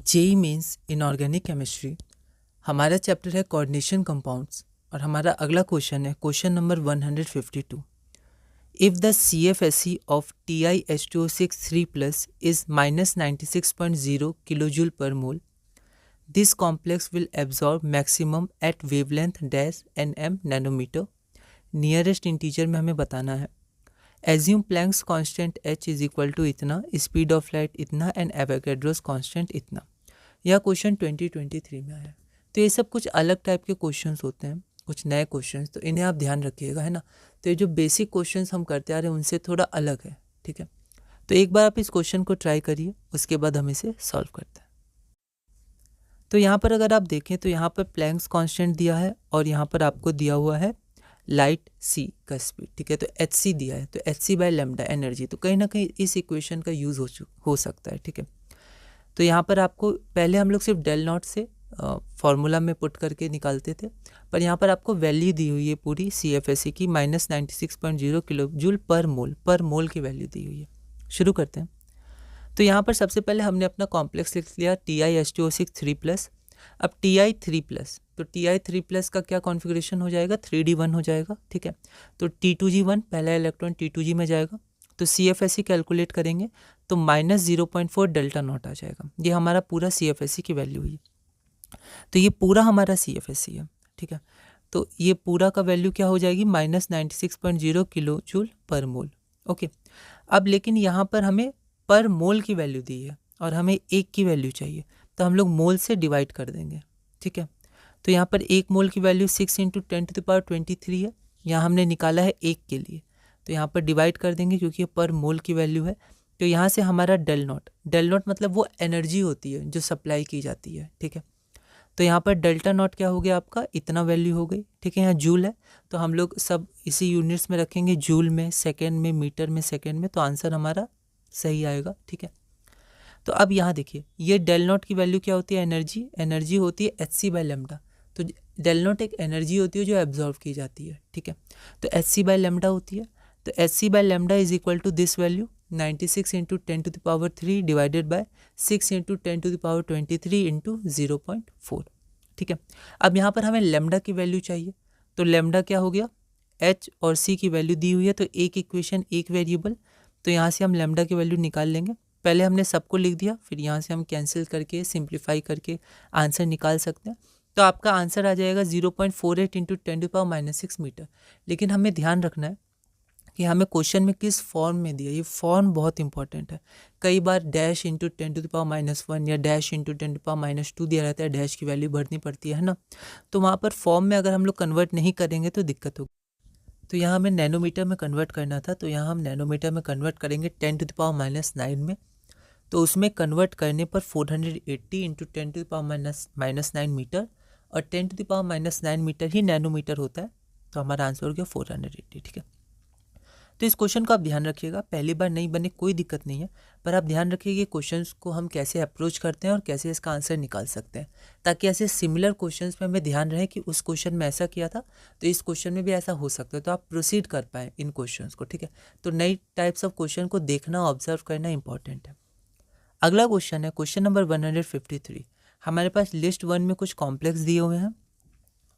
JEE mains inorganic chemistry. हमारा chapter है coordination compounds और हमारा अगला क्वेश्चन है question number 152। If the CFSE of TiH2O6 3+ is -96.0 kilojoule per mole, this complex will absorb maximum at wavelength dash nm nanometre. Nearest integer में हमें बताना है। Assume Planck's constant h is equal to इतना, speed of light इतना and Avogadro's constant इतना। यह question 2023 में आया है। तो ये सब कुछ अलग टाइप के क्वेश्चंस होते हैं, कुछ नए क्वेश्चंस, तो इन्हें आप ध्यान रखिएगा, है ना। तो ये जो बेसिक क्वेश्चंस हम करते आ रहे हैं उनसे थोड़ा अलग है, ठीक है। तो एक बार आप इस क्वेश्चन को ट्राई करिए, उसके बाद हम इसे सॉल्व करते हैं। तो यहाँ पर अगर आप देखें तो यहाँ पर प्लैंक्स कांस्टेंट दिया है और यहाँ पर आपको दिया हुआ है लाइट c का स्पीड, ठीक है। तो hc दिया है, तो hc बाय लैम्डा एनर्जी, तो कहीं ना कहीं इस इक्वेशन का यूज़ हो सकता है, ठीक है। तो यहाँ पर आपको पहले हम लोग सिर्फ डेल नॉट से फार्मूला में पुट करके निकालते थे, पर यहाँ पर आपको वैल्यू दी हुई है पूरी CFSE की -96.0 किलोजूल पर मोल की वैल्यू दी हुई है। शुरू करते हैं। तो यहाँ पर सबसे पहले हमने अपना कॉम्प्लेक्स लिख लिया TiH2O6 3+। अब Ti3+, तो Ti3+ का क्या कॉन्फ़िगरेशन हो जाएगा, 3D1 हो जाएगा, ठीक है। तो T2G1 पहला इलेक्ट्रॉन T2G में जाएगा, तो CFSE कैलकुलेट करेंगे तो -0.4 डेल्टा नॉट आ जाएगा। ये हमारा पूरा CFSE की वैल्यू हुई। तो ये पूरा हमारा CFSE है, ठीक है। तो ये पूरा का वैल्यू क्या हो जाएगी, -96.0 किलोजूल पर मोल, ओके। अब लेकिन यहाँ पर हमें पर मोल की वैल्यू दी है और हमें एक की वैल्यू चाहिए, तो हम लोग मोल से डिवाइड कर देंगे, ठीक है। तो यहाँ पर एक मोल की वैल्यू 6 × 10⁻23 है, यहाँ हमने निकाला है एक के लिए, तो यहाँ पर डिवाइड कर देंगे क्योंकि ये पर मोल की वैल्यू है। तो यहाँ से हमारा डेल नॉट मतलब वो एनर्जी होती है जो सप्लाई की जाती है, ठीक है। तो यहाँ पर डेल्टा नॉट क्या हो गया आपका, इतना वैल्यू हो गई, ठीक है। यहाँ जूल है, तो हम लोग सब इसी यूनिट्स में रखेंगे, जूल में, सेकेंड में, मीटर में, सेकेंड में, तो आंसर हमारा सही आएगा, ठीक है। तो अब यहाँ देखिए, ये डेल नॉट की वैल्यू क्या होती है, एनर्जी होती है hc बाय लैम्डा। तो डेल नॉट एक एनर्जी होती है जो एब्जॉर्व की जाती है, ठीक है। तो hc बाय लैम्डा होती है, तो hc by lambda is equal to this value 96 × 10⁻³ divided by 6 × 10⁻23 × 0.4, ठीक है। अब यहाँ पर हमें लैम्डा की वैल्यू चाहिए, तो लैम्डा क्या हो गया, h और c की वैल्यू दी हुई है, तो एक इक्वेशन एक वेरिएबल, तो यहाँ से हम लैम्डा की वैल्यू निकाल लेंगे। पहले हमने सबको लिख दिया, फिर यहाँ से हम कैंसिल करके सिंप्लीफाई करके आंसर निकाल सकते हैं। तो आपका आंसर आ जाएगा 0.48 × 10⁻⁻6 मीटर। लेकिन हमें ध्यान रखना है कि हमें क्वेश्चन में किस फॉर्म में दिया, ये फॉर्म बहुत इंपॉर्टेंट है। कई बार डैश × 10⁻⁻1 या डैश × 10⁻2 दिया रहता है, डैश की वैल्यू भरनी पड़ती है ना। तो वहाँ पर फॉर्म में अगर हम लोग कन्वर्ट नहीं करेंगे तो दिक्कत होगी। तो यहाँ हमें नैनोमीटर में कन्वर्ट करना था, तो यहाँ हम नैनोमीटर में कन्वर्ट करेंगे 10⁻⁻9 में। तो उसमें कन्वर्ट करने पर 480 × 10⁻⁻9 मीटर, और 10⁻⁻9 मीटर ही नैनोमीटर होता है, तो हमारा आंसर हो गया 480, ठीक है। तो इस क्वेश्चन को आप ध्यान रखिएगा, पहली बार नहीं बने कोई दिक्कत नहीं है, पर आप ध्यान रखिए कि क्वेश्चंस को हम कैसे अप्रोच करते हैं और कैसे इसका आंसर निकाल सकते हैं, ताकि ऐसे सिमिलर क्वेश्चंस में हमें ध्यान रहे कि उस क्वेश्चन में ऐसा किया था तो इस क्वेश्चन में भी ऐसा हो सकता है, तो आप प्रोसीड कर पाएँ इन क्वेश्चंस को, ठीक है। तो नई टाइप्स ऑफ क्वेश्चन को देखना, ऑब्जर्व करना इंपॉर्टेंट है। अगला क्वेश्चन है क्वेश्चन नंबर 153। हमारे पास लिस्ट 1 में कुछ कॉम्प्लेक्स दिए हुए हैं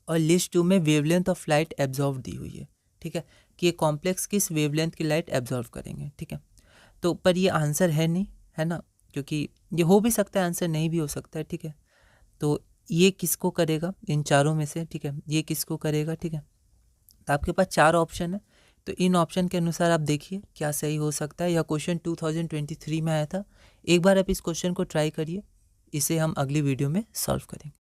और लिस्ट 2 में वेवलेंथ ऑफ लाइट एब्जॉर्व दी हुई है, ठीक है, कि ये कॉम्प्लेक्स किस वेवलेंथ की लाइट एब्जॉर्व करेंगे, ठीक है। तो पर ये आंसर है नहीं, है ना, क्योंकि ये हो भी सकता है, आंसर नहीं भी हो सकता है, ठीक है। तो ये किसको करेगा इन चारों में से, ठीक है, ये किसको करेगा, ठीक है। तो आपके पास 4 ऑप्शन है, तो इन ऑप्शन के अनुसार आप देखिए क्या सही हो सकता है। यह क्वेश्चन 2023 में आया था। एक बार आप इस क्वेश्चन को ट्राई करिए, इसे हम अगली वीडियो में सॉल्व करेंगे।